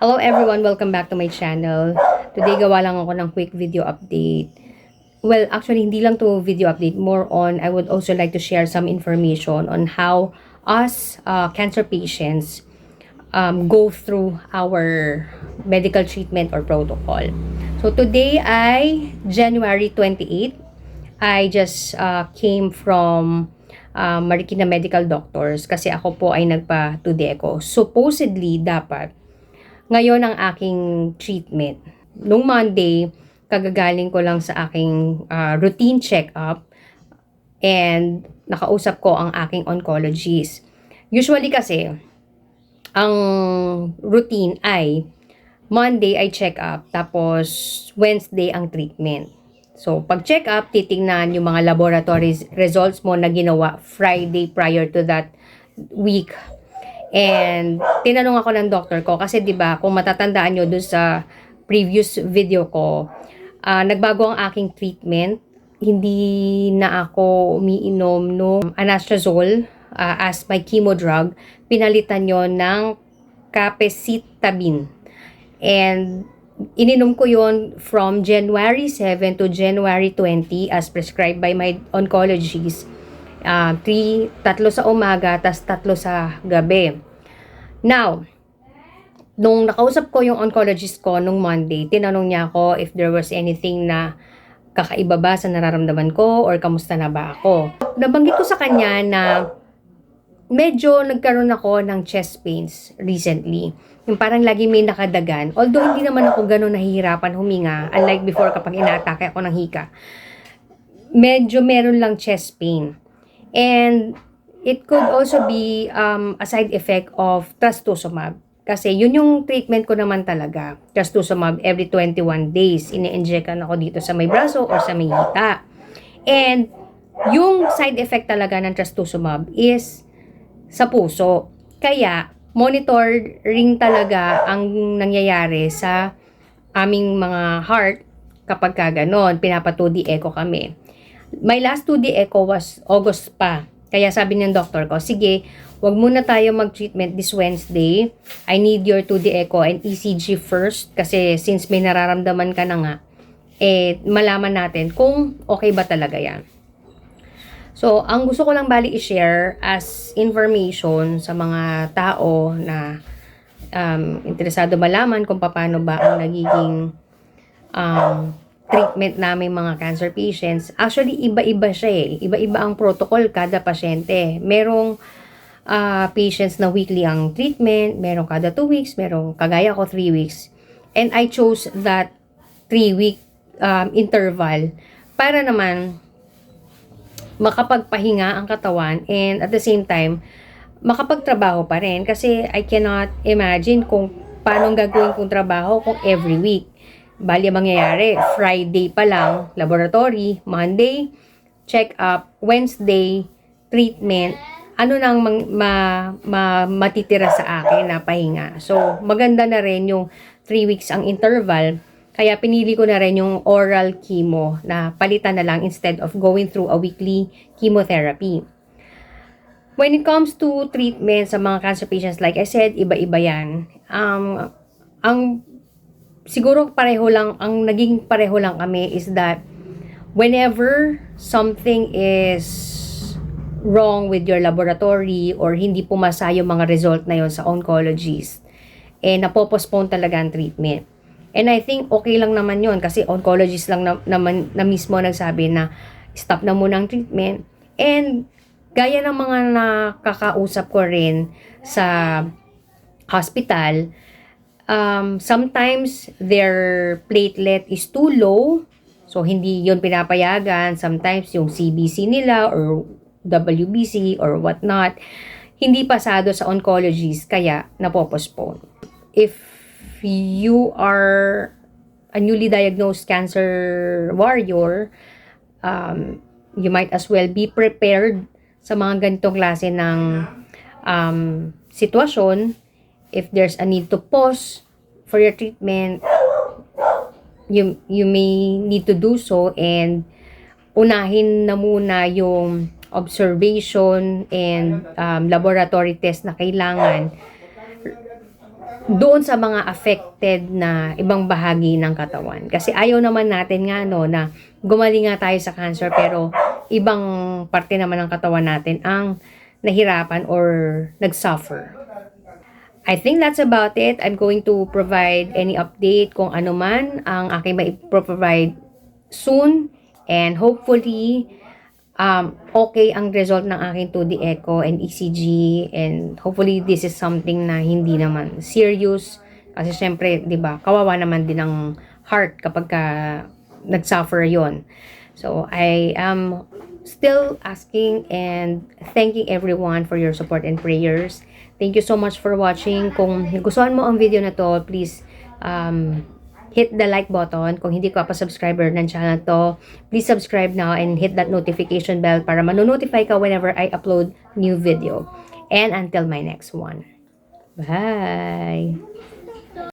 Hello everyone! Welcome back to my channel. Today gawa lang ako ng quick video update. Well, actually hindi lang to video update. More on, I would also like to share some information on how us cancer patients go through our medical treatment or protocol. So today ay January 28. I just came from Marikina Medical Doctors kasi ako po ay nagpa-2DECO. Supposedly, dapat ngayon ang aking treatment. Nung Monday, kagagaling ko lang sa aking routine check-up and nakausap ko ang aking oncologist. Usually kasi, ang routine ay Monday ay check-up, tapos Wednesday ang treatment. So, pag check-up, titingnan yung mga laboratory results mo na ginawa Friday prior to that week. And tinanong ako ng doctor ko kasi 'di ba, kung matatandaan nyo dun sa previous video ko, nagbago ang aking treatment. Hindi na ako umiinom ng anastrozole as my chemo drug. Pinalitan yon ng capecitabine. And ininom ko yon from January 7 to January 20 as prescribed by my oncologist. Tatlo sa umaga, tas tatlo sa gabi. Now, nung nakausap ko yung oncologist ko nung Monday, tinanong niya ako if there was anything na kakaiba ba sa nararamdaman ko or kamusta na ba ako. Nabanggit ko sa kanya na medyo nagkaroon ako ng chest pains recently. Yung parang lagi may nakadagan. Although hindi naman ako ganun nahihirapan huminga, unlike before kapag inaatake ako ng hika. Medyo meron lang chest pain. And it could also be a side effect of trastuzumab. Kasi yun yung treatment ko naman talaga. Trastuzumab every 21 days. Ini-injectan ako dito sa may braso or sa may hita. And yung side effect talaga ng trastuzumab is sa puso. Kaya monitoring talaga ang nangyayari sa aming mga heart kapag ka ganon. Pinapa-2D echo kami. My last 2D echo was August pa. Kaya sabi ng doctor ko, sige, wag muna tayo mag-treatment this Wednesday. I need your 2D echo and ECG first. Kasi since may nararamdaman ka na nga, malaman natin kung okay ba talaga yan. So, ang gusto ko lang bali i-share as information sa mga tao na interesado malaman kung paano ba ang nagiging treatment namin mga cancer patients. Actually, iba-iba siya eh. Iba-iba ang protocol kada pasyente. Merong patients na weekly ang treatment, merong kada 2 weeks, merong kagaya ko 3 weeks. And I chose that 3-week interval para naman makapagpahinga ang katawan and at the same time, makapagtrabaho pa rin. Kasi I cannot imagine kung paano gagawin kong trabaho kung every week. Bali mangyayari, Friday pa lang, laboratory, Monday, check-up, Wednesday, treatment, ano nang matitira sa akin na pahinga. So, maganda na rin yung 3 weeks ang interval, kaya pinili ko na rin yung oral chemo na palitan na lang instead of going through a weekly chemotherapy. When it comes to treatment sa mga cancer patients, like I said, iba-iba yan. Siguro ang naging pareho lang kami is that whenever something is wrong with your laboratory or hindi pumasa yung mga result na yon sa oncologist, napopostpone talaga ang treatment. And I think okay lang naman yon kasi oncologist lang naman na mismo nagsabi na stop na muna ang treatment. And gaya ng mga nakakausap ko rin sa hospital, sometimes their platelet is too low, so hindi yon pinapayagan. Sometimes yung CBC nila or WBC or whatnot, hindi pasado sa oncologist, kaya napopostpone. If you are a newly diagnosed cancer warrior, you might as well be prepared sa mga ganitong klase ng sitwasyon. If there's a need to pause for your treatment, you may need to do so and unahin na muna yung observation and laboratory test na kailangan doon sa mga affected na ibang bahagi ng katawan. Kasi ayaw naman natin nga no na gumaling nga tayo sa cancer pero ibang parte naman ng katawan natin ang nahirapan or nagsuffer. I think that's about it. I'm going to provide any update kung ano man ang aking mai-provide soon, and hopefully okay ang result ng aking 2D echo and ECG, and hopefully this is something na hindi naman serious kasi syempre 'di ba kawawa naman din ang heart kapag nagsuffer yon. So I am still asking and thanking everyone for your support and prayers. Thank you so much for watching. Kung nagustuhan mo ang video na to, please hit the like button. Kung hindi ka pa subscriber ng channel to, please subscribe now and hit that notification bell para manonotify ka whenever I upload new video. And until my next one. Bye!